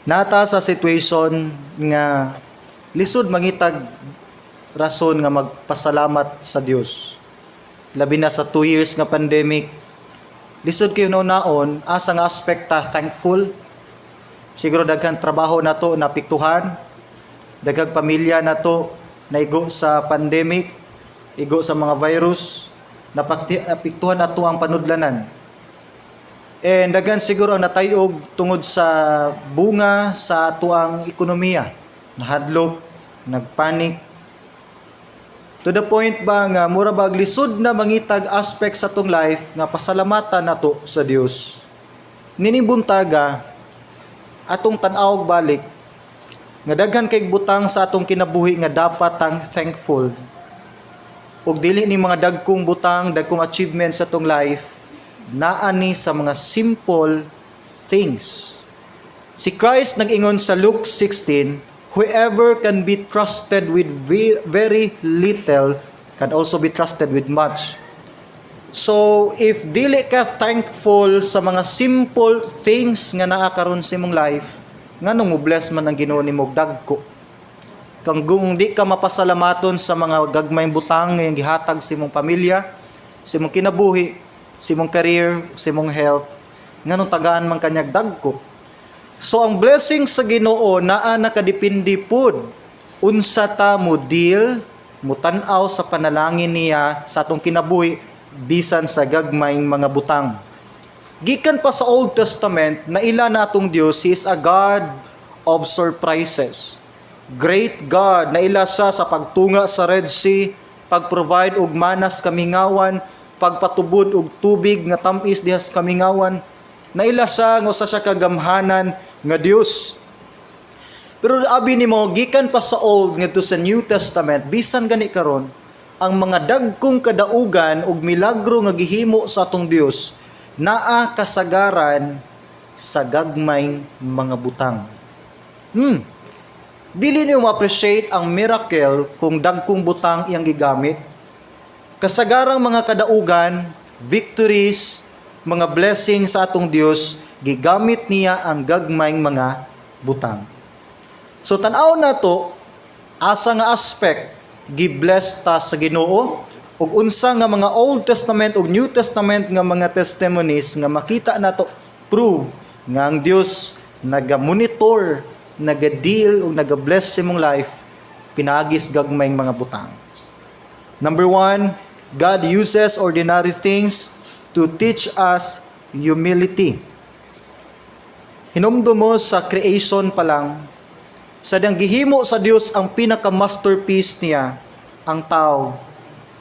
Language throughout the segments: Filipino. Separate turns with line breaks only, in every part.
Nata sa situation nga lisod mangitag rason nga magpasalamat sa Dios. Labi na sa 2 years nga pandemic, lisod kayo naon, asa nga aspect ta thankful. Siguro daghang trabaho na to napiktuhan, daghang pamilya na to naigo sa pandemic, igo sa mga virus, napiktuhan na to ang panudlanan. And daghan siguro ang natayog tungod sa bunga sa ato ang ekonomiya. Nahadlok, nagpanik. To the point ba nga mura bag lisod na mangitag aspect sa tong life nga pasalamatan nato sa Dios. Ninibuntaga atong tan-aw balik nga daghan kay butang sa atong kinabuhi nga dapat tang thankful. Ug dili ni mga dagkong butang, dagkong achievements sa atong life naani sa mga simple things. Si Christ nag-ingon sa Luke 16, whoever can be trusted with very little can also be trusted with much. So, if dili ka thankful sa mga simple things nga naa karon sa imong life, nganong mo-bless man ang Ginoo nimo dagko. Kung di ka mapasalamaton sa mga gagmayng butang nga gihatag sa imong pamilya, sa imong kinabuhi, sa imong career, sa imong health, nganong tagaan man kanyag dagko. So ang blessing sa Ginoo naa nakadepende pod unsa ta mo deal, mo tan-aw sa panalangin niya sa atong kinabuhi bisan sa gagmayng mga butang. Gikan pa sa Old Testament na ila na atong Dios, He is a God of surprises. Great God na ila siya sa pagtunga sa Red Sea, pag-provide og manas kamingawan, pagpatubod og tubig nga tamis dihas kamingawan, naila siya nga usa siya kagamhanan nga Dios. Pero abi nimo gikan pa sa Old ngadto sa New Testament, bisan gani karon ang mga dagkong kadaugan ug milagro nga gihimo sa atong Dios naa kasagaran sa gagmayng mga butang. Dili niyo ma-appreciate ang miracle kung dagkong butang iyang gigamit. Kasagarang mga kadaugan, victories, mga blessings sa atong Dios, gigamit niya ang gagmayng mga butang. So tan-aw na to, asa nga aspect gi-bless ta sa Ginoo ug unsa nga mga Old Testament ug New Testament nga mga testimonies nga makita nato prove nga ang Dios naga-monitor, naga-deal ug naga-bless sa imong life pinagis gagmayng mga butang. Number 1, God uses ordinary things to teach us humility. Hinumdum mo sa creation pa lang, sadyang gihimo sa Dios ang pinaka-masterpiece niya, ang tao.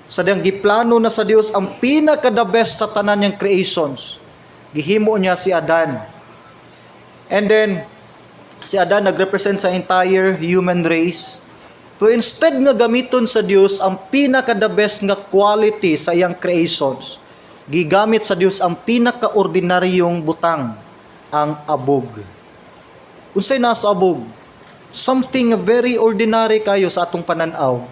Sadyang giplano na sa Dios ang pinaka-the best sa tanan niyang creations. Gihimo niya si Adan. And then, si Adan nag-represent sa entire human race. So instead nga gamiton sa Dios ang pinaka-the best nga quality sa iyang creations, gigamit sa Dios ang pinaka-ordinaryong butang, ang abog. Unsay nasa abog? Something very ordinary kayo sa atong pananaw.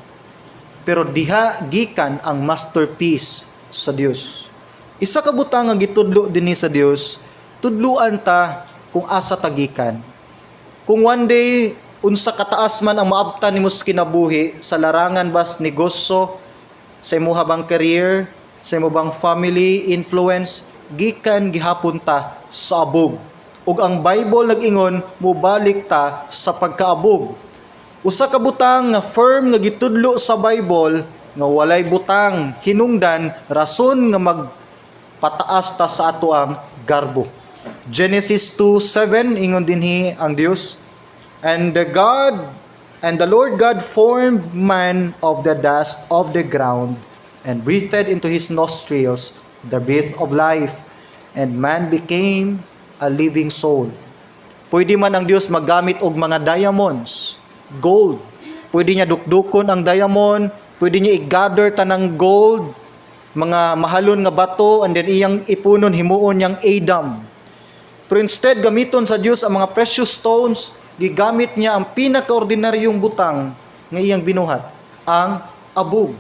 Pero diha gikan ang masterpiece sa Dios. Isa ka butang nga gitudlo dinhi sa Dios, tudluan ta kung asa tagikan. Kung one day unsa kataas man ang maabtan nimo sa kinabuhi sa larangan bas negosyo, sa imong bang career, sa imong bang family influence, gikan gihapon ta sa abog. Ug ang Bible nag-ingon mobalik ta sa pagkaabog. Usa ka butang nga firm nga gitudlo sa Bible nga walay butang hinungdan rason nga magpataas ta sa ato ang garbo. Genesis 2:7 ingon dinhi ang Dios, And the Lord God formed man of the dust of the ground and breathed into his nostrils the breath of life, and man became a living soul. Pwede man ang Dios maggamit og mga diamonds, gold. Pwede niya dukdukon ang diamond, pwede niya i-gather tanang gold, mga mahalon nga bato, and then iyang ipunon himuon niyang Adam. Pero instead gamiton sa Dios ang mga precious stones, gigamit niya ang pinaka-ordinaryong butang nga iyang binuhat, ang abog.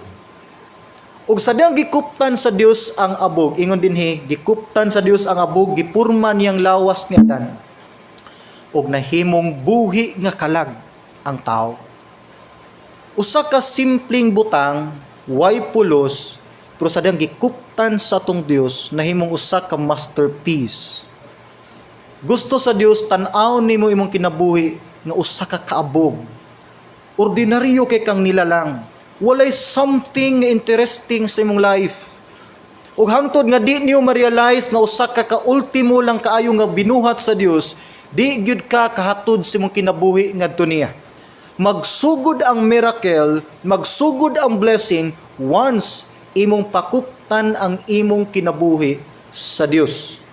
Ug sadyang gikuptan sa Dios ang abog, ingon dinhi, gikuptan sa Dios ang abog, gipurman niyang lawas ni Adan. ug nahimong buhi nga kalag ang tao. Usa ka simpleng butang, way pulos, pero sa diyang gikuptan sa atong Dios, nahimong usa ka masterpiece. Gusto sa Dios tan-aw nimo imong kinabuhi nga usa ka kaabog. Ordinaryo kay kang nilalang. Walay something nga interesting sa imong life. Ug hangtod nga di niyo ma-realize nga usa ka ultimo lang kaayo nga binuhat sa Dios, di gyud ka kahatod sa imong kinabuhi ngadto niya. Magsugod ang miracle, magsugod ang blessing once imong pakuptan ang imong kinabuhi sa Dios.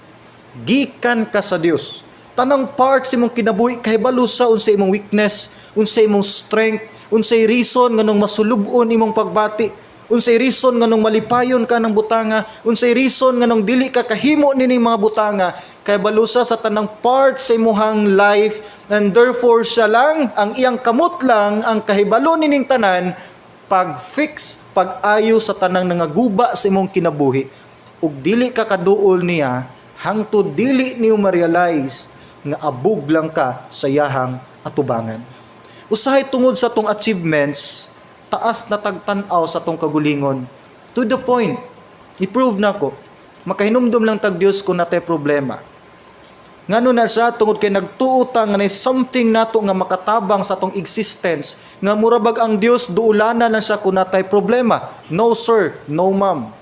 Gikan ka sa Dios. Tanang parts imong kinabuhi kahibalo sa unsay imong weakness, unsay imong strength, unsay reason nganong masulubon imong pagbati, unsay reason nganong malipayon ka ng butanga, unsay reason nganong dili ka kahimo nining mga butanga, kay balusa sa tanang part sa imuhang life, and therefore siya lang, ang iyang kamot lang, ang kahibalo nining tanan, pag-fix, pag-ayo sa tanang nangaguba sa imong kinabuhi, ug dili ka kaduol niya, hangtod dili niyo ma-realize nga abog lang ka sa yahang atubangan. Usahay tungod sa tong achievements, taas na tagtanaw sa tong kagulingon. To the point, i-prove na ko, makahinumdum lang tag Dios kung natay problema. Ngano na siya tungod kay nagtuotang nga something nato nga makatabang sa tong existence, nga murabag ang Dios duulana na siya kung natay problema. No sir, no ma'am.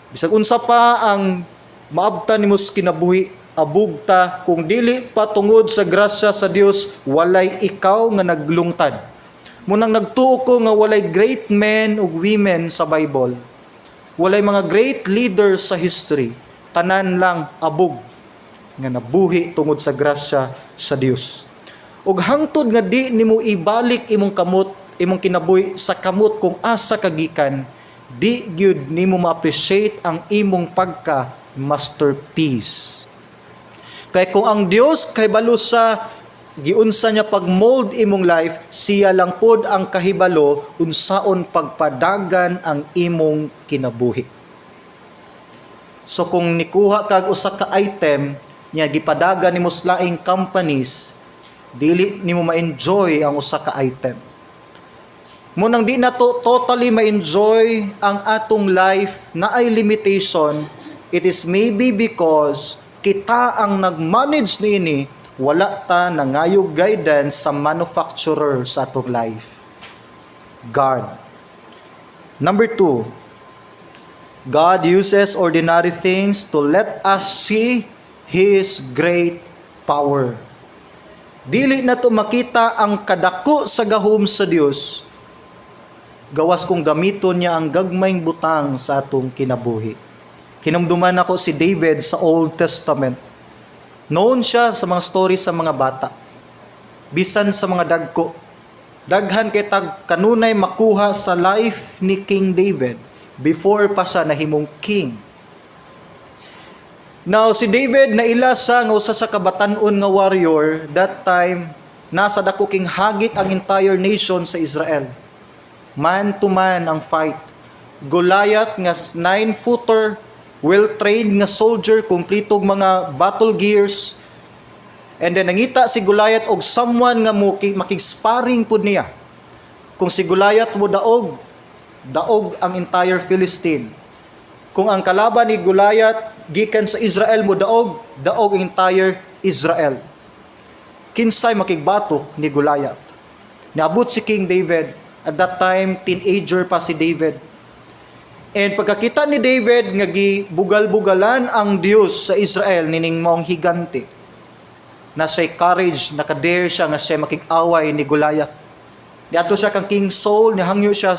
Bisag unsa pa ang maabtan nimo sa kinabuhi, abog ta kung dili pa tungod sa grasya sa Dios, walay ikaw nga naglungtad. Munang nagtuo ko nga walay great men ug women sa Bible. Walay mga great leaders sa history. Tanan lang abog nga nabuhi tungod sa grasya sa Dios. Ug hangtod nga di nimo ibalik imong kamot, imong kinabuhi sa kamot kung asa kagikan, di gyud nimo ma-appreciate ang imong pagka masterpiece. Kay kung ang Dios kay balo sa giunsa niya pag-mold imong life, siya lang pod ang kahibalo unsaon pagpadagan ang imong kinabuhi. So kung nikuha kag usa ka item nya gipadagan nimo sa laing companies, dili nimo ma-enjoy ang usa ka item. Munang di na to totally ma-enjoy ang atong life na ay limitation, it is maybe because kita ang nag-manage niini, wala ta nangayog guidance sa manufacturer sa atong life. God. Number 2, God uses ordinary things to let us see His great power. Dili na to makita ang kadako sa gahom sa Dios, gawas kung gamiton niya ang gagmayng butang sa atong kinabuhi. Kinumduman ako si David sa Old Testament. Known siya sa mga story sa mga bata. Bisan sa mga dagko. Daghan kay tag kanunay makuha sa life ni King David before pa siya nahimong king. Now, si David naila sa nga usa sa kabatan-on nga warrior, that time, nasa dako king hagit ang entire nation sa Israel. Man to man ang fight. Goliath nga 9-footer, well-trained nga soldier, kumpletong mga battle gears. And then nangita si Goliath og someone nga makig-sparring pud niya. Kung si Goliath mo daog ang entire Philistine. Kung ang kalaban ni Goliath gikan sa Israel mo daog ang entire Israel. Kinsay makigbatok ni Goliath. Niabot si King David, at that time teenager pa si David. And pagkakita ni David nga gibugal-bugalan ang Dios sa Israel nining maong higante, na siya'y courage, nakadare siya nga siya makig-away ni Goliath. Niadto siya kang King Saul, nihangyo siya,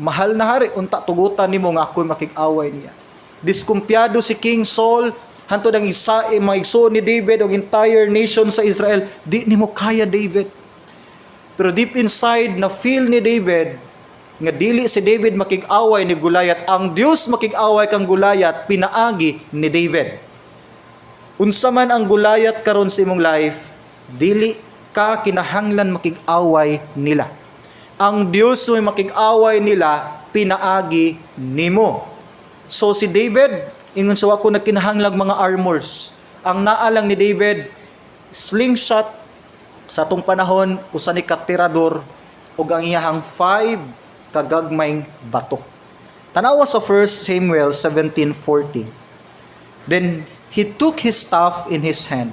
mahal na hari, unta tugutan nimo nga ako'y makig-away niya. Diskumpiyado si King Saul, hantod ang mga igsoon ni David o entire nation sa Israel, di nimo kaya David. Pero deep inside, na feel ni David, nga dili si David makig-away ni Goliath, ang Dios makig-away kang Goliath, pinaagi ni David. Unsa man ang Goliath karon sa imong life, dili ka kinahanglan makig-away nila. Ang Dios may makig-away nila, pinaagi nimo. So si David, ingon sa wako nagkinahanglag mga armors. Ang naalang ni David, slingshot sa atong panahon usa ni katirador ug ang iyahang 5 kagagmayng bato. Tanawa sa 1 Samuel 17:40. Then he took his staff in his hand.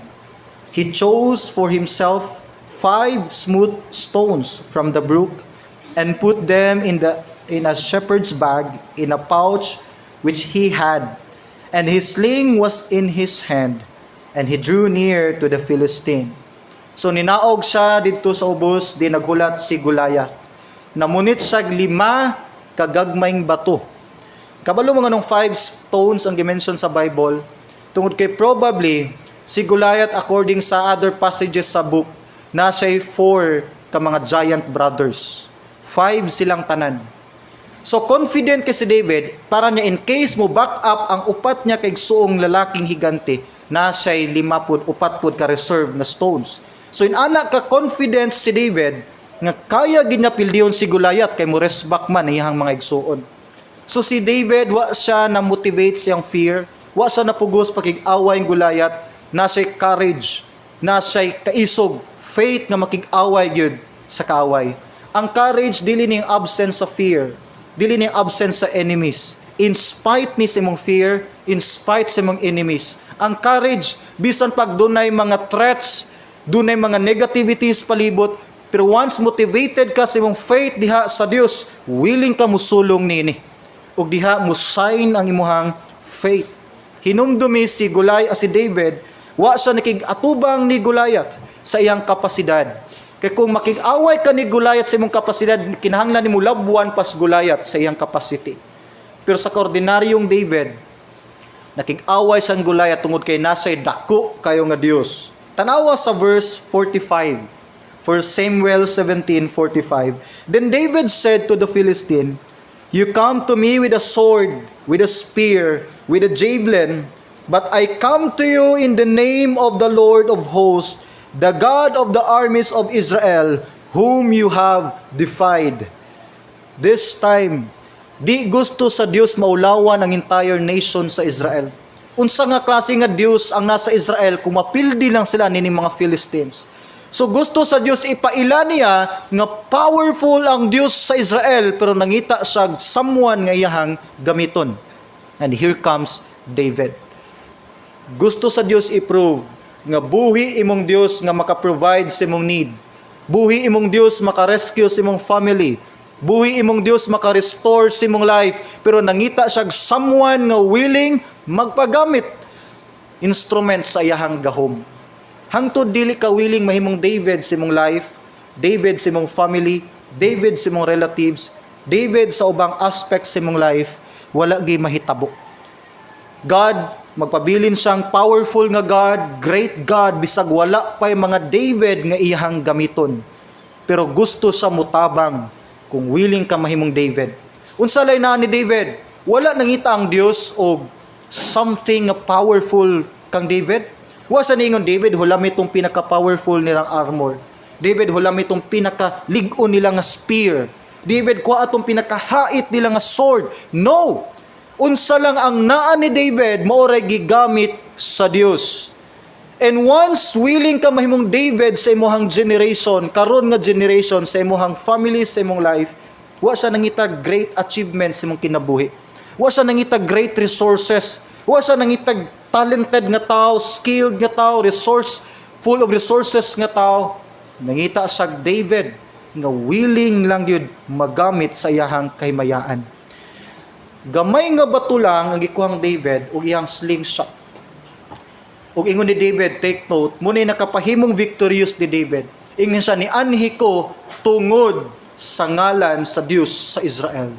He chose for himself 5 smooth stones from the brook and put them in a shepherd's bag in a pouch which he had. And his sling was in his hand, and he drew near to the Philistine. So ninaog siya dito sa ubos, di naghulat si Goliath. Namunit siya 5 kagagmayng bato. Kabalo mga nung 5 stones ang dimension sa Bible, tungod kay probably si Goliath according sa other passages sa book, na siya 4 ka mga giant brothers. 5 silang tanan. So confident kay si David, para niya in case mo back up ang upat niya kay suong lalaking higante, na siya'y 54 ka reserve na stones. So in anak ka confidence si David, nga kaya ginapildiyon si Goliath kay mo resback man iyang mga igsuon. So si David, wa siya na motivate siyang fear, wa siya napugos pakig-away ng Goliath, na siya'y courage, na siya'y kaisog, faith nga makig-away gyud sa kaaway. Ang courage dili ning absence of fear, dili ning absence sa enemies. In spite ni sa imong fear, in spite sa imong enemies. Ang courage, bisan pag dunay mga threats, dunay mga negativities palibot, pero once motivated ka sa imong faith diha sa Dios, willing ka musulong nini. Ug diha mo sign ang imong faith. Hinumdumi si si David, wa siya nakig-atubang ni Goliath sa iyang kapasidad. Kaya kung makig-away ka ni Goliath sa imong kapasidad, kinahanglan nimo labuan pas Goliath sa iyang capacity. Pero sa ordinaryong David, nakig-away sa Goliath tungod kay nasa'y dako kayo nga Dios. Tanawa sa verse 45, 1 Samuel 17:45. Then David said to the Philistine, "You come to me with a sword, with a spear, with a javelin, but I come to you in the name of the Lord of hosts, the God of the armies of Israel, whom you have defied." This time, di gusto sa Dios maulawan ang entire nation sa Israel. Unsa nga klase nga Dios ang nasa Israel kung mapildi lang sila nining mga Philistines. So gusto sa Dios ipaila niya nga powerful ang Dios sa Israel, pero nangita siya someone nga iyahang gamiton. And here comes David. Gusto sa Dios i-prove nga buhi imong Dios nga maka-provide sa imong need. Buhi imong Dios maka-rescue sa imong family. Buhi imong Dios maka-restore sa imong life. Pero nangita siya someone nga willing magpagamit instrument sa iyahang gahom. Hangtod dili ka willing mahimong David sa imong life, David sa imong family, David sa imong relatives, David sa ubang aspects sa imong life, wala gi mahitabo. God, magpabilin siyang powerful nga God, great God, bisag wala pa'y mga David nga iyahang gamiton. Pero gusto sa mutabang kung willing ka mahimong David. Unsa lay na ni David? Wala nangita ang Dios og something powerful kang David. Wa sa ningon David hulami tong pinaka-powerful nilang armor. David hulami tong pinaka-lig-on nila nga spear. David kuha atong pinaka-hait nila nga sword. No! Unsa lang ang naa ni David maoray gigamit sa Dios. And once willing ka mahimong David sa imong generation, karon nga generation sa imong family, sa imong life, wa sa nangita great achievements sa imong kinabuhi. Wa sa nangita great resources. Wa sa nangita talented nga tao, skilled nga tao, full of resources nga tao. Nangita sa David nga willing lang yun magamit sa iyahang kahimayaan. Gamay nga bato lang ang gikuhang David ug iyang slingshot. Ug ingon ni David, take note, muna nakapahimong victorious ni David. Ingon siya, ni anhi ko tungod sa ngalan sa Dios sa Israel.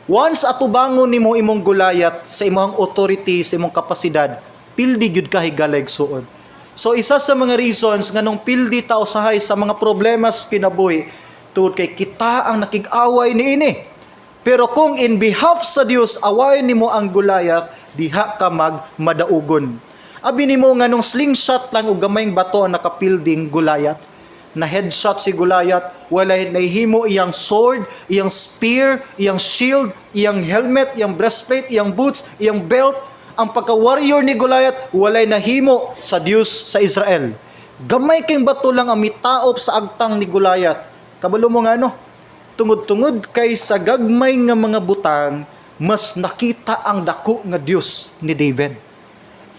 Once atubangon nimo imong Goliath sa imong authority, sa imong kapasidad, pildi gyud ka higalig suod. So isa sa mga reasons nganong pildi ta usahay sa mga problemas kinabuhi tungod kay kita ang nakig-away niini. Pero kung in behalf sa Dios awayin nimo ang Goliath, diha ka madaugon. Abi nimo nganong slingshot lang og gamayng bato ang nakapilding Goliath. Na headshot si Goliath, walay nahihimo iyang sword, iyang spear, iyang shield, iyang helmet, iyang breastplate, iyang boots, iyang belt. Ang pagka-warrior ni Goliath, walay nahimo sa Dios sa Israel. Gamay kayong bato lang ang mitaop sa agtang ni Goliath. Kabalo mo nga no? Tungod-tungod kay sa gagmay nga mga butang, mas nakita ang dako nga Dios ni David.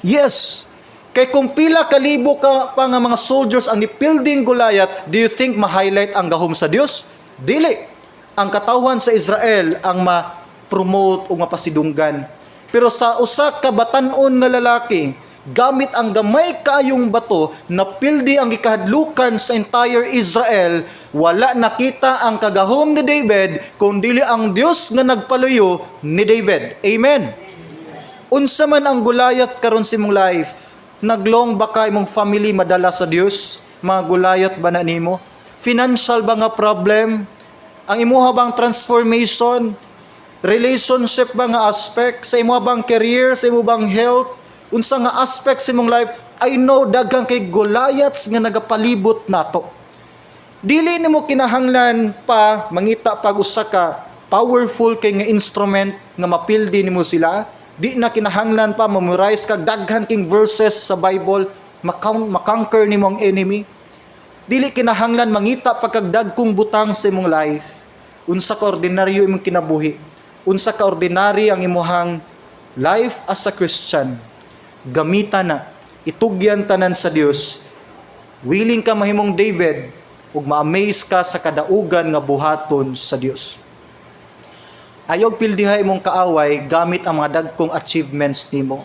Yes, kay kung pila kalibo ka pa nga mga soldiers ang nipilding Goliath, do you think ma-highlight ang gahom sa Dios? Dili. Ang katawan sa Israel ang ma-promote o mapasidunggan. Pero sa usa ka batan-on nga lalaki, gamit ang gamay kaayong bato, napildi ang gikahadlukan sa entire Israel, wala nakita ang kagahom ni David, kundi ang Dios nga nagpaluyo ni David. Amen. Unsa man ang Goliath karon sa imong life? Naglong ba ka imong family madala sa Dios? Mga Goliath ba na nimo? Financial ba nga problem? Ang imuha bang transformation? Relationship ba nga aspect? Sa imuha bang career? Sa imuha bang health? Unsa nga aspect sa imong life? I know daghang kay Goliaths nga nagapalibot nato. Dili nimo kinahanglan pa mangita pag usa ka powerful kay nga instrument nga mapildi nimo sila. Di na kinahanglan pa memorize kag daghan king verses sa Bible makonquer nimo ang enemy. Dili kinahanglan mangita pa kag dagkong butang sa imong life. Unsa ka ordinaryo imong kinabuhi. Unsa ka ordinary ang imuhang life as a Christian. Gamitan na, itugyan tanan sa Dios. Willing ka mahimong David ug ma-amaze ka sa kadaugan nga buhaton sa Dios. Ayog pildihay imong kaaway gamit ang mga dagkong achievements nimo.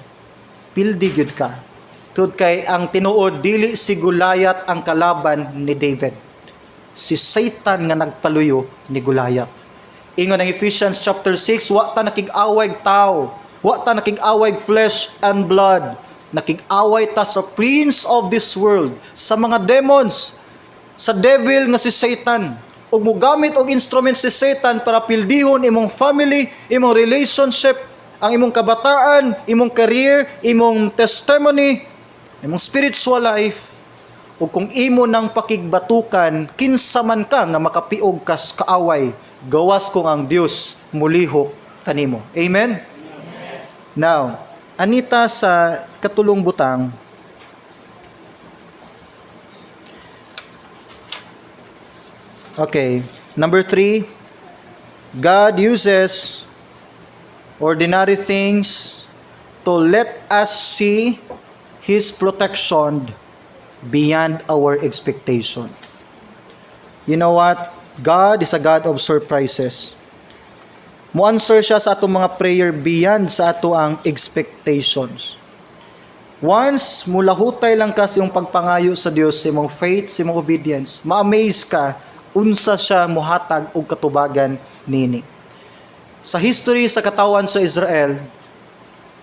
Pildi gyud ka. Tud kay ang tinuod dili si Goliath ang kalaban ni David. Si Satan nga nagpaluyo ni Goliath. Ingon ang Ephesians chapter 6, wa ta nakig-away tao, wa ta nakig-away flesh and blood. Nakig-away ta sa prince of this world, sa mga demons, sa devil nga si Satan. Ug mogamit og instrument si Satan para pildihon imong family, imong relationship, ang imong kabataan, imong career, imong testimony, imong spiritual life. Ug kung imo nang pakigbatukan, kinsa man ka nga makapiog kas kaaway, gawas kung ang Dios mulihok kanimo. Amen? Now, anita sa katulong butang, okay, number 3, God uses ordinary things to let us see His protection beyond our expectation. You know what? God is a God of surprises. Mo-answer siya sa atong mga prayer beyond sa ato ang expectations. Once mulahutay lang ka sa iyong pagpangayo sa Dios, sa imong faith, sa imong obedience, ma-amaze ka unsa siya muhatag og katubagan nini. Sa history sa katawan sa Israel,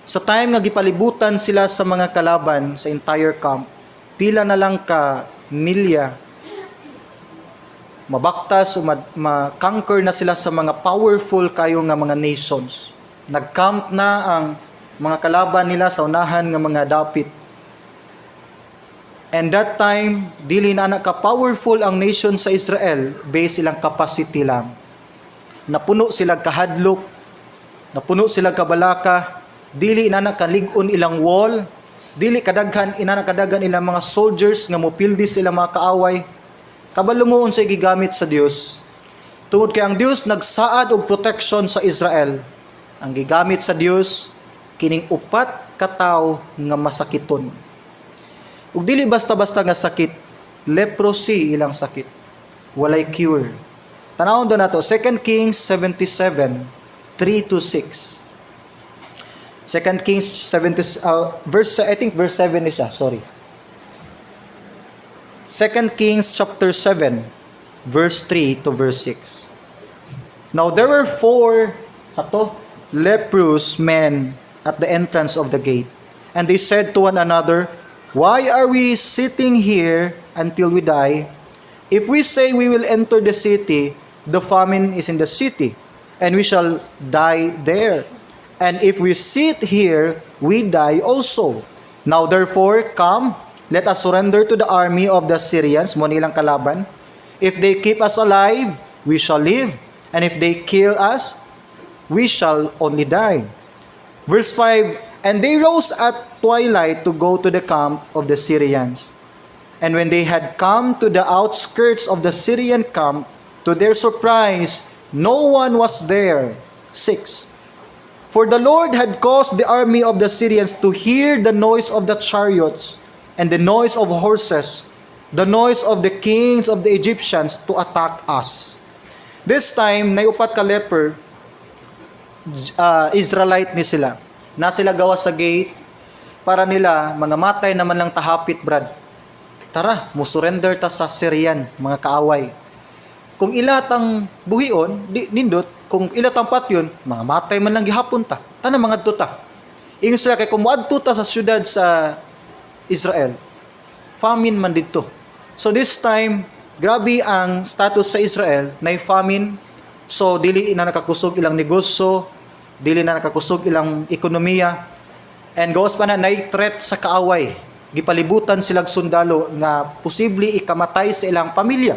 sa time nga gipalibutan sila sa mga kalaban sa entire camp, pila na lang ka milya mabaktas o ma-conquer na sila sa mga powerful kayo nga mga nations. Nag-camp na ang mga kalaban nila sa unahan nga mga dapit. And that time, dili na ka-powerful ang nation sa Israel based silang capacity lang. Napuno sila kahadlok, napuno sila kabalaka, dili na kalig-on ilang wall, dili kadaghan ilang mga soldiers nga mopildi sila mga kaaway. Kabalo mo unsay gigamit sa Dios. Tungod kay ang Dios nagsaad og protection sa Israel. Ang gigamit sa Dios kining upat ka tawo nga masakiton. Ug dili basta-basta nga sakit, leprosy ilang sakit. Walay cure. Tanawon do nato 2 Kings 77 3-6. 2 Kings 70 verse 7 ni siya, sorry. 2 Kings chapter 7 verse 3 to verse 6. Now there were 4 leprous men at the entrance of the gate, and they said to one another, "Why are we sitting here until we die? If we say we will enter the city, the famine is in the city, and we shall die there. And if we sit here, we die also. Now therefore, come, let us surrender to the army of the Syrians," mo nilang kalaban. "If they keep us alive, we shall live. And if they kill us, we shall only die." Verse 5, "And they rose at twilight to go to the camp of the Syrians. And when they had come to the outskirts of the Syrian camp, to their surprise, no one was there. 6. For the Lord had caused the army of the Syrians to hear the noise of the chariots and the noise of horses, the noise of the kings of the Egyptians to attack us. This time, naiupat ka leper, Israelite ni sila. Na sila gawa sa gate, para nila, mga matay naman lang tahapit, brad. Tara, musurrender ta sa Syrian, mga kaaway. Kung ilatang buhion, nindot, kung ilatang patyon, mga matay man lang gihapon ta. Tana mga tuta. Ingon sila kay kung muadto ta sa syudad sa Israel, famine man dito. So this time, grabe ang status sa Israel, na famine. So dili na nakakusog ilang negosyo, dili na nakakusog ilang ekonomiya, and gawas pa na threat sa kaaway. Gipalibutan silang sundalo nga posible ikamatay sa ilang pamilya.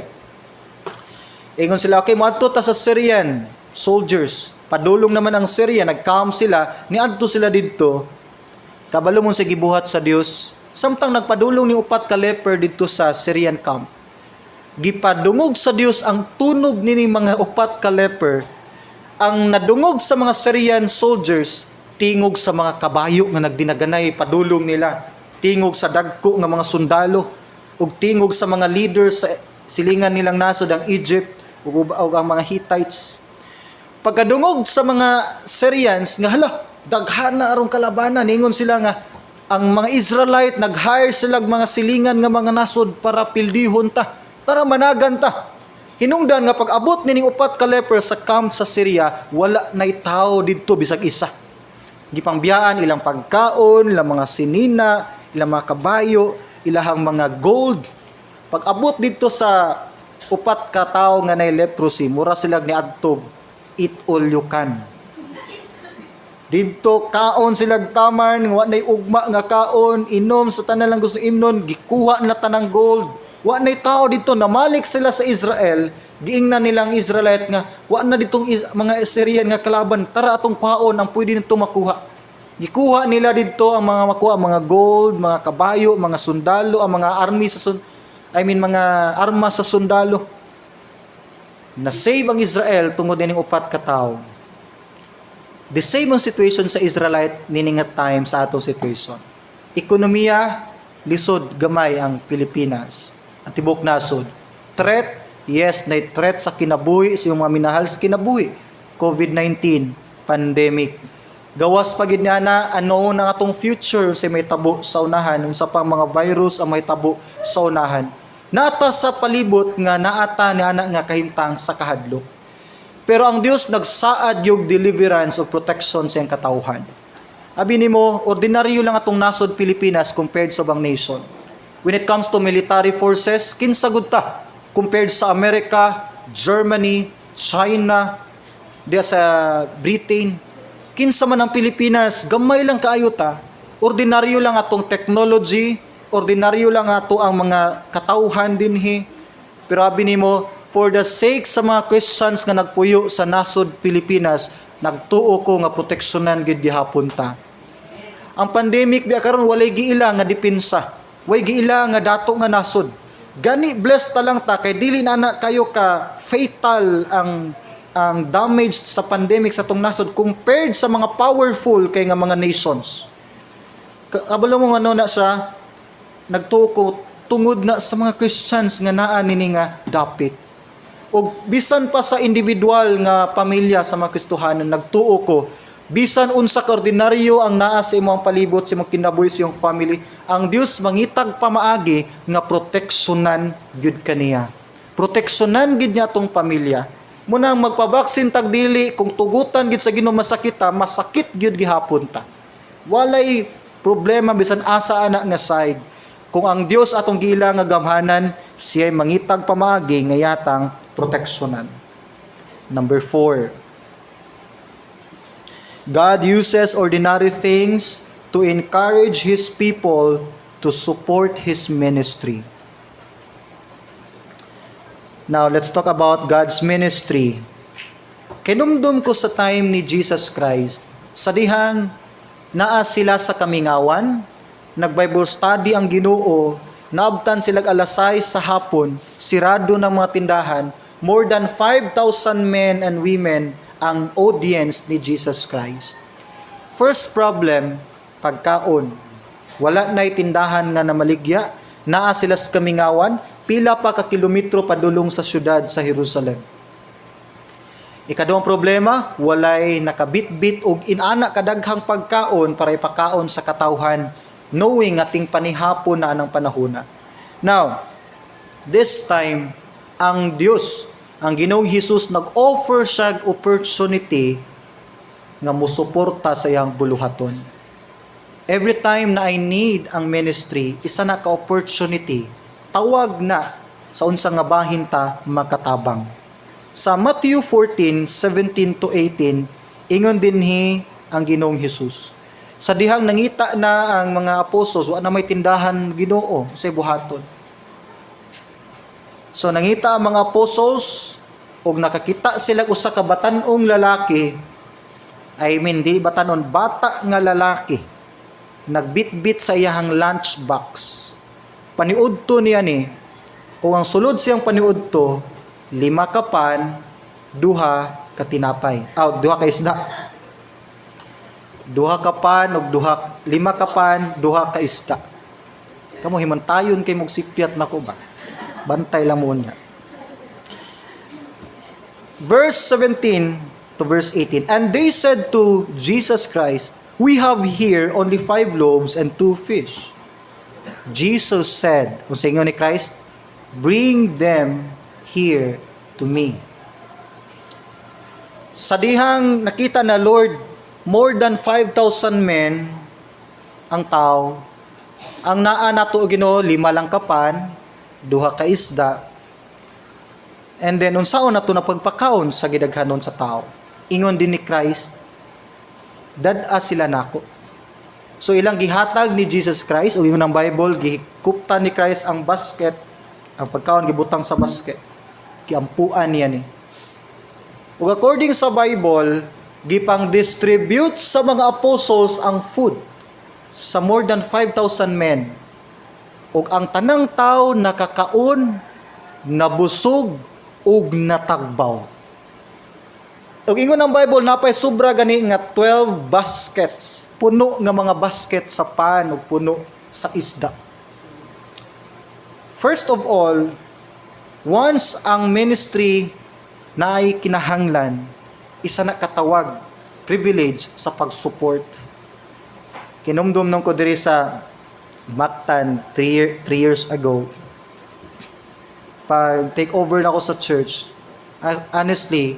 Ingon sila, okay, muadto ta sa Syrian soldiers. Padulong naman ang Syria, nag-camp sila, niadto sila dito. Kabalo mo sa gibuhat sa Dios. Samtang nagpadulong ni upat ka leper dito sa Syrian camp. Gipadungog sa Dios ang tunog nini mga upat ka leper. Ang nadungog sa mga Syrian soldiers, tingog sa mga kabayo nga nagdinaganay padulong nila, tingog sa dagko nga mga sundalo, ug tingog sa mga leaders sa silingan nilang nasod ang Egypt ug ang mga Hittites. Pagkadungog sa mga Syrians nga hala, daghan na arong kalabanan, ningon sila nga ang mga Israelite nag-hire sila mga silingan nga mga nasod para pildihon ta, para managan ta. Hinungdan nga pag-abot nining upat ka leper sa camp sa Syria, wala nay tao didto bisag isa. Gipangbiyaan ilang pagkaon, ilang mga sinina, ilang mga kabayo, ilahang mga gold. Pag-abot dito sa upat ka tawo nga nay leprosy, mura sila niadto, eat all you can. Dito kaon sila taman, wa nay ugma nga kaon, inom sa tanan lang gusto imnon, gikuha na tanang gold. Wa nay tao dito, namalik sila sa Israel, giingnan nilang Israelite nga, wa na ditong mga Syrian nga kalaban, tara atong paon ang pwede nito makuha. Gikuha nila dito ang mga makuha, mga gold, mga kabayo, mga sundalo, ang mga army sa mga armas sa sundalo. Na-save ang Israel tungod nining upat ka tawo. The same ang situation sa Israelite nining time sa atong situation. Ekonomiya, lisod gamay ang Pilipinas. Ang tibok nasod. Threat, yes, na threat sa kinabuhi, sa mga minahal sa kinabuhi. COVID-19, pandemic. Gawas pagid nga na ano na atong future sa may tabo sa unahan, unsa pang mga virus ang may tabo sa unahan. Nata sa palibot nga naata ni ana nga kahimtang sa kahadlok. Pero ang Dios nagsaad yung deliverance o protection sa iyang katawhan. Abi nimo, ordinaryo lang atong nasod Pilipinas compared sa bang nation. When it comes to military forces, kinsagod ta compared sa America, Germany, China, diya sa Britain. Kinsa man ang Pilipinas, gamay lang kaayo ta. Ordinaryo lang atong technology, ordinaryo lang ato ang mga katawhan dinhi. Pero abi nimo, for the sake sa mga Christians nga nagpuyo sa nasod Pilipinas, nagtuo ko nga proteksyonan gid gihapon ta. Ang pandemic biya karon walay giila nga depensa. Way giila nga dato nga nasod. Gani blessed ta lang ta kay dili na kayo ka fatal ang damage sa pandemic sa tong nasod compared sa mga powerful kay nga mga nations. Kabalo mo nga na sa nagtuko tungod na sa mga Christians nga naa nini nga dapit. O bisan pa sa individual nga pamilya sa mga Kristohanon nagtuo ko, bisan unsa ka ordinaryo ang naa sa imong palibot sa imong kinabuhi sa iyong family, ang Dios mangitag pamaagi nga proteksyonan gyud kaniya. Proteksyonan gid niya atong pamilya. Muna magpabaksin tag dili kung tugutan gid sa Ginoo masakita, masakit gyud gihapon ta. Walay problema bisan asa ana nga side. Kung ang Dios atong gila nga gamhanan, siya'y mangitag pamaagi nga yatang proteksyonan. Number 4. God uses ordinary things to encourage His people to support His ministry. Now, let's talk about God's ministry. Kinumdum ko sa time ni Jesus Christ, sa dihang naa sila sa kamingawan, nag-Bible study ang Ginoo, naabtan sila alas 6 sa hapon, sirado ng mga tindahan, more than 5,000 men and women ang audience ni Jesus Christ. First problem, pagkaon. Wala na'y tindahan nga namaligya, naa sila sa kamingawan, pila pa ka kilometro padulong sa syudad sa Jerusalem. Ikaduhang problema, walay nakabitbit og inana kadaghang pagkaon para ipakaon sa katawhan, knowing ating panihapon na anang panahona. Now, this time, ang Dios, ang Ginoong Hesus, nag-offer siya opportunity nga musuporta sa iyang buluhaton. Every time na I need ang ministry, isa na ka-opportunity, tawag na sa unsa nga bahin ta makatabang. Sa Matthew 14:17 to 18, ingon dinhi ang Ginoong Hesus. Sa dihang nangita na ang mga apostles, wa na may tindahan Ginoo sa buhaton. So nangita ang mga apostles ug nakakita sila usa ka batan-ong lalaki, di batanon, bata nga lalaki, nagbitbit sa iyahang lunchbox. Paniudto niya ni, o ang sulod siyang paniudto, 5 ka pan, 2 ka tinapay. 2 ka isda. 2 ka pan, ug 5 ka pan, 2 ka isda. Kamo himantayon kay mong sikpiat nako ba? Bantay lang mo niya. Verse 17 to verse 18. And they said to Jesus Christ, "We have here only 5 loaves and 2 fish." Jesus said, kung sa inyo ni Christ, "Bring them here to me." Sa dihang nakita na Lord, more than 5,000 men ang tao, ang naa nato Ginoo 5 lang kapan, 2 ka isda, and then unsaon nato na pagpakaon sa gidaghanon sa tao. Ingon din ni Christ, dad-a sila nako. So ilang gihatag ni Jesus Christ, o ingon ang Bible, gihikuptan ni Christ ang basket, ang pagkaon gibutang sa basket. Giampuan niya ni. Ug according sa Bible, gipang distribute sa mga apostles ang food sa more than 5,000 men. Ug ang tanang tao nakakaon, nabusog ug natagbaw. Ug ingon ang Bible, napay sobra gani nga 12 baskets, puno nga mga basket sa pan ug puno sa isda. First of all, once ang ministry na ay kinahanglan, isa na katawag, privilege sa pag-support. Kinumdum nung ko diri sa Mactan 3 years ago. Pag take over na ako sa church, honestly,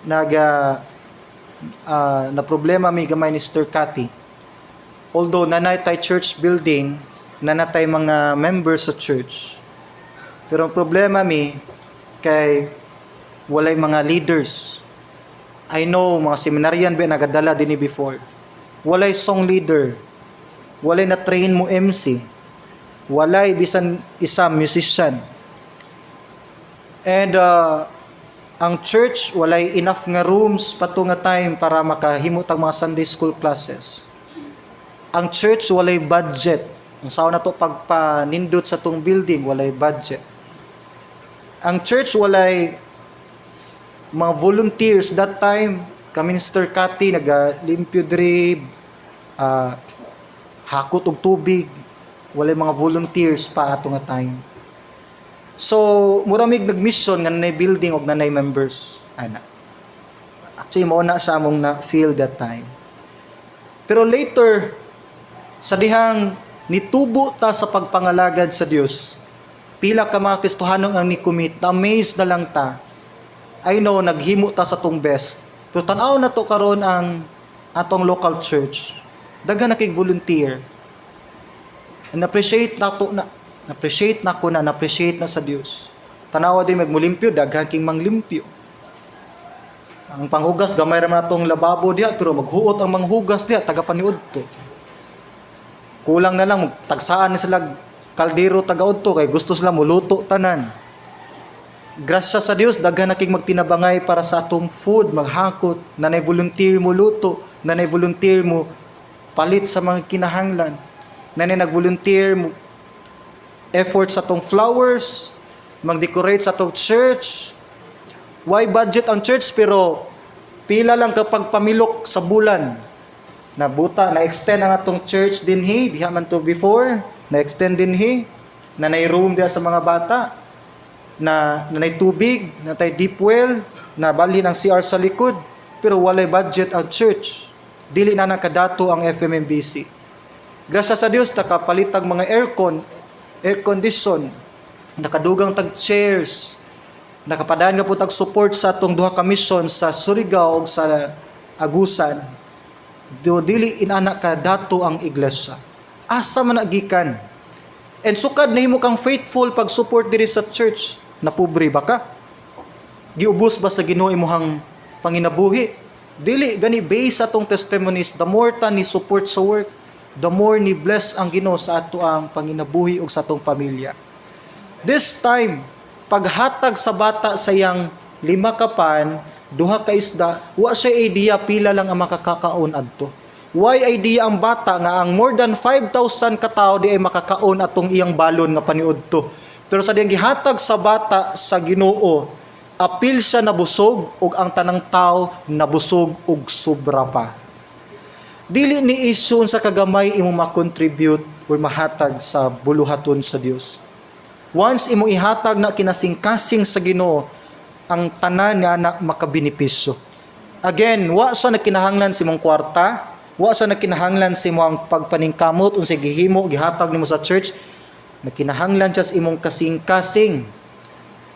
na problema mi gamay ni Sister Cathy. Although nanay tay church building, nanatay mga members sa church. Pero ang problema mi kay walay mga leaders. I know mga seminaryan ba nagadala dinhi before. Walay song leader. Walay na train mo MC. Walay bisan isa musician. And ang church walay enough nga rooms pato nga time para makahimo tag mga Sunday school classes. Ang church walay budget. Ang sao na to pagpanindot sa tong building walay budget. Ang church walay mga volunteers that time. Kami ni Sister Cathy naga-limpyo diri, hakot og tubig. Walay mga volunteers pa ato nga time. So, muramig nag-mission nga nanay building og nanay members. Ana. Actually, mauna sa among na-feel that time. Pero later, sa dihang nitubo ta sa pagpangalagad sa Dios, pila ka mga Kristohanong ang ni-commit, na-amaze na lang ta. I know, naghimo ta sa tong best. Pero tanaw na to karon ang atong local church. Daghan na kay volunteer. And appreciate na sa Dios. Tanawa din magmulimpyo, daghan king manglimpyo. Ang panghugas gamay ra man atong lababo diha, pero maghuot ang manghugas diha taga paniudto. Kulang na lang tagsaan ni sila kaldero taga-udto kay gusto sila muluto tanan. Grasya sa Dios, daghan na king magtinabangay para sa atong food, maghakot, nanay volunteer mo luto, nanay volunteer mo palit sa mga kinahanglan, nanay nag-volunteer mo effort sa tong flowers, mag-decorate sa tong church. Why budget ang church pero pila lang kapag pamilok sa bulan. Nabuta, na-extend ang atong church dinhi, diha man to before, na-extend dinhi, na room diha sa mga bata, na nay tubig, na tay deep well, na balhin ang CR sa likod, pero walay budget ang church. Dili na nakadato ang FMMBC. Grasya sa Dios nakapalitag mga air condition, nakadugang tag chairs, nakapadaan nga po tag support sa atong duha ka mission sa Surigao ug sa Agusan. Do dili inana ka dato ang iglesia. Asa man nagikan? And sukad nahimo kang faithful pag support diri sa church. Napobre ba ka? Giubos ba sa Ginoo imong panginabuhi? Dili gani base atong testimonies, the more ta ni support sa work, the more ni bless ang Ginoo sa ato ang panginabuhi ug sa atong pamilya. This time, paghatag sa bata sa yang 5 kapan, 2 ka isda, wa siya idea pila lang ang makakakaon adto. Why idea ang bata nga ang more than 5,000 ka tawo di ay makakaon atong iyang balon nga paniudto. Pero sa diyang gihatag sa bata sa Ginoo, apil siya nabusog ug ang tanang tawo nabusog ug sobra pa. Dili ni isun sa kagamay imong ma-contribute or mahatag sa buluhaton sa Dios. Once imong ihatag na kinasingkasing sa Ginoo, ang tanan nga na makabenepisyo. Again, wa sa nakinahanglan si mong kwarta, wa sa nakinahanglan si mong pagpaningkamot unsay gihimo gihatag nimo sa church, nakinahanglan siya sa imong kasing-kasing.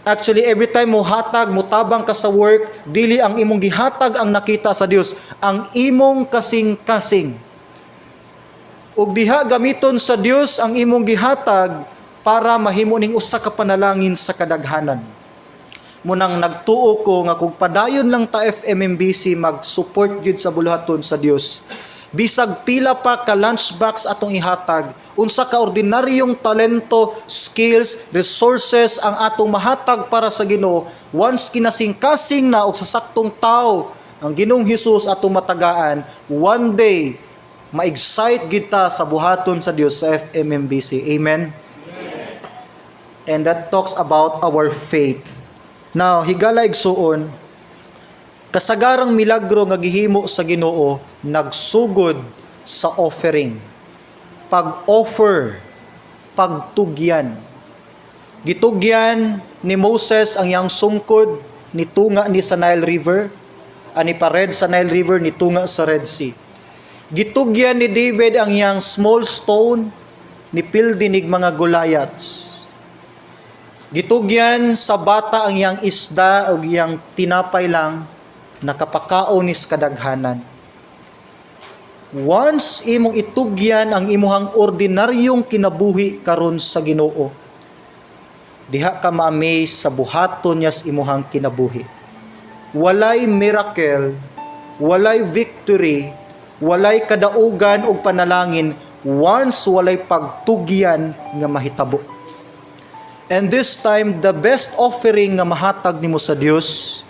Actually, every time mo hatag, mo tabang ka sa work, dili ang imong gihatag ang nakita sa Dios, ang imong kasing-kasing. Ug diha gamiton sa Dios ang imong gihatag para mahimo ning usa ka panalangin sa kadaghanan. Munang nagtuo ko nga kung padayon lang ta FMMBC mag-support gyud sa buluhaton sa Dios. Bisag pila pa ka lunchbox atong ihatag, unsa ka ordinaryong talento, skills, resources ang atong mahatag para sa Ginoo, once kinasingkasing na og sa saktong tawo ang Ginoong Hesus atong matagaan, one day ma-excite kita sa buhaton sa Dios sa FMMBC. Amen. And that talks about our faith. Now, higala igsuon, kasagarang milagro nga gihimo sa Ginoo nagsugod sa offering. Pag-offer, pagtugyan. Gitugyan ni Moses ang iyang sungkod nitunga ni sa Nile River, ani pared sa Nile River nitunga sa Red Sea. Gitugyan ni David ang iyang small stone nipildi nig mga Goliaths. Gitugyan sa bata ang iyang isda o iyang tinapay lang, nakapakaon is kadaghanan. Once imong itugyan ang imuhang ordinaryong kinabuhi karon sa Ginoo, diha ka ma-amaze sa buhaton niya sa imuhang kinabuhi. Walay miracle, walay victory, walay kadaugan o panalangin, once walay pagtugyan nga mahitabo. And this time, the best offering nga mahatag nimo sa Dios,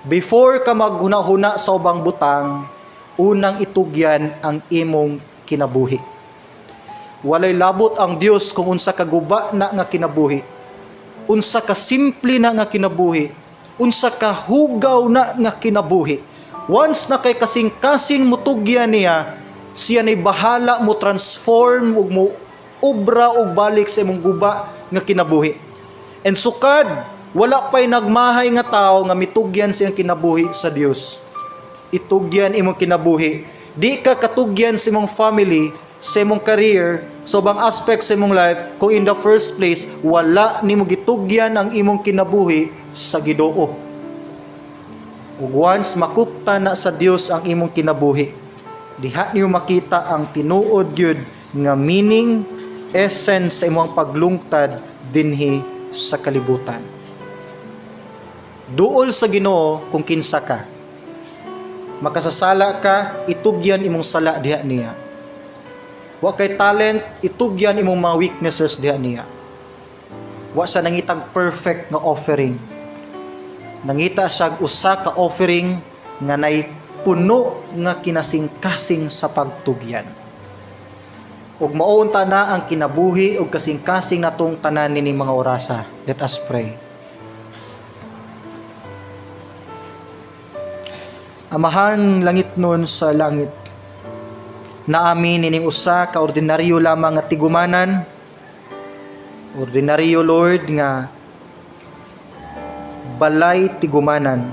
before ka maghuna-huna sa ubang butang, unang itugyan ang imong kinabuhi. Walay labot ang Dios kung unsa ka guba na nga kinabuhi, unsa ka simple na nga kinabuhi, unsa ka hugaw na nga kinabuhi. Once na kay kasing-kasing mutugyan niya, siya nay bahala mo transform ug mo obra og balik sa imong guba nga kinabuhi. And sukad, wala pa'y nagmahay nga tao nga mitugyan siyang kinabuhi sa Dios. Itugyan imong kinabuhi. Di ka katugyan sa imong family, sa imong career, sa ubang aspect sa imong life, kung in the first place, wala nimo gitugyan ang imong kinabuhi sa Ginoo. Ug once makupta na sa Dios ang imong kinabuhi, diha niyo makita ang tinuod gyud nga meaning, essence sa imong paglungtad dinhi sa kalibutan. Duol sa Ginoo kung kinsa ka. Makasasala ka, itugyan imong sala diha niya. Wa kay talent, itugyan imong mga weaknesses diha niya. Wa sa nangitag perfect nga offering. Nangita siya usa ka offering nga nay puno nga kinasingkasing sa pagtugyan. ug maunta na ang kinabuhi ug kasing-kasing natong tanan nining mga orasa. Let us pray. Amahang langit nun sa langit, naamin nining usa ka ordinaryo lamang nga tigumanan, ordinaryo Lord nga balay tigumanan.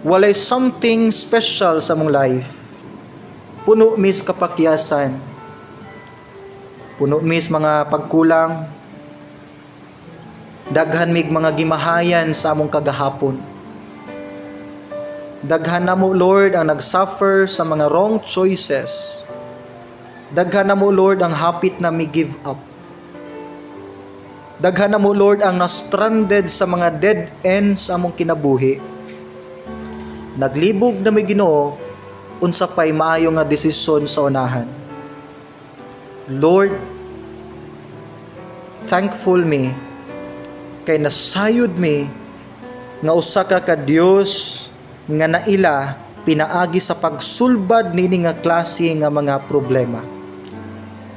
Walay something special sa mong life. Puno mis kapakyasan, puno mis mga pagkulang, daghan mig mga gimahayan sa among kagahapon. Daghan na mo Lord ang nagsuffer sa mga wrong choices. Daghan na mo Lord ang hapit na mi give up. Daghan na mo Lord ang na-stranded sa mga dead ends sa among kinabuhi. Naglibog na mi Ginoo unsa pay maayo nga desisyon sa unahan. Lord, thankful me kay nasayod me nga usa ka Dios nga naila pinaagi sa pagsulbad nini nga klase nga mga problema.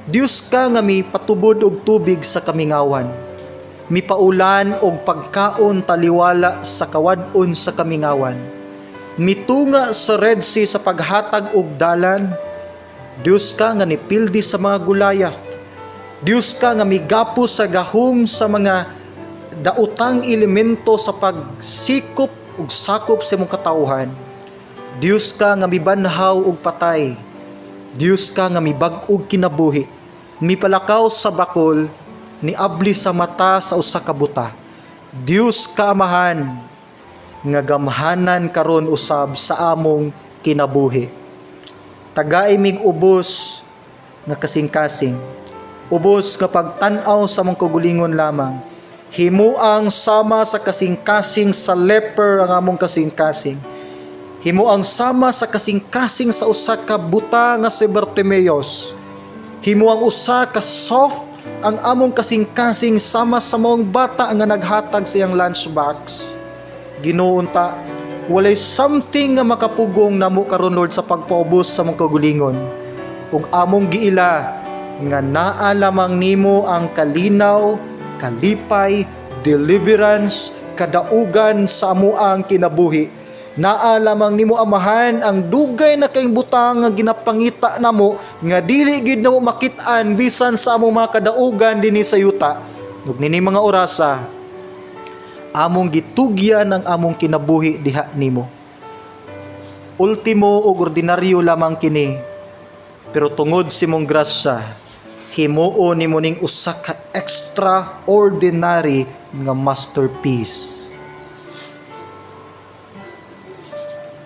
Dios ka nga mi patubod og tubig sa kamingawan, mipaulan og pagkaon taliwala sa kawad-on sa kamingawan, mitunga sa Red Sea sa paghatag og dalan. Dios ka nga nipildi sa mga gulayat. Dios ka nga migapo sa gahom sa mga daotang elemento sa pagsikop ug sakop sa imong katawhan. Dios ka nga mibanhaw og patay. Dios ka nga mibag-og kinabuhi, mipalakaw sa bakol, niabli sa mata sa usa ka buta. Dios ka Amahan nga gamhanan karon usab sa among kinabuhi. Tagay mig ubos nga kasing-kasing, ubos nga pagtan-aw sa among kagulingon lamang. Himuang sama sa kasing-kasing sa leper ang among kasing-kasing. Himuang sama sa kasing-kasing sa usa ka buta nga si Bartimeos. Himuang usa ka soft ang among kasing-kasing sama sa maong bata nga naghatag sa iyang lunchbox. Ginoo unta, walay something nga makapugong namo karon Lord sa pagpaubos sa among kagulingon. Ug among giila nga naa lamang nimo ang kalinaw, kalipay, deliverance, kadaugan sa amuang kinabuhi. Naa lamang nimo Amahan ang dugay na kayong butang nga ginapangita namo nga dili gid namo makit-an bisan sa among mga kadaugan dinhi sa yuta. Ug nini mga orasa, among gitugyan ang among kinabuhi diha nimo. Ultimo ug ordinaryo lamang kini, pero tungod sa imong grasya, himuo nimo ning usa ka extraordinary nga masterpiece.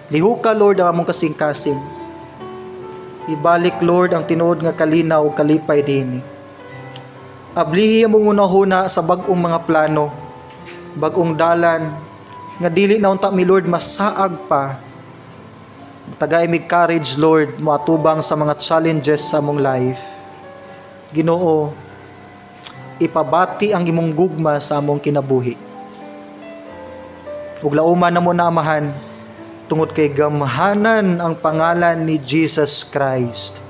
Lihu ka Lord ang among kasing-kasing. Ibalik Lord ang tinuod nga kalinaw ug kalipay dinhi. Ablihi among unahuna sa bag-ong mga plano, bag-ong dalan nga dili na unta mi Lord masaag pa. Tagay mig courage Lord moatubang sa mga challenges sa among life. Ginoo, ipabati ang imong gugma sa among kinabuhi. Ug lauman namo na Amahan, tungod kay gamhanan ang pangalan ni Jesus Christ.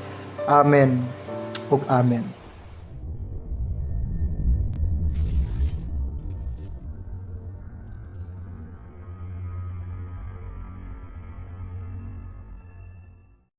Amen ug amen.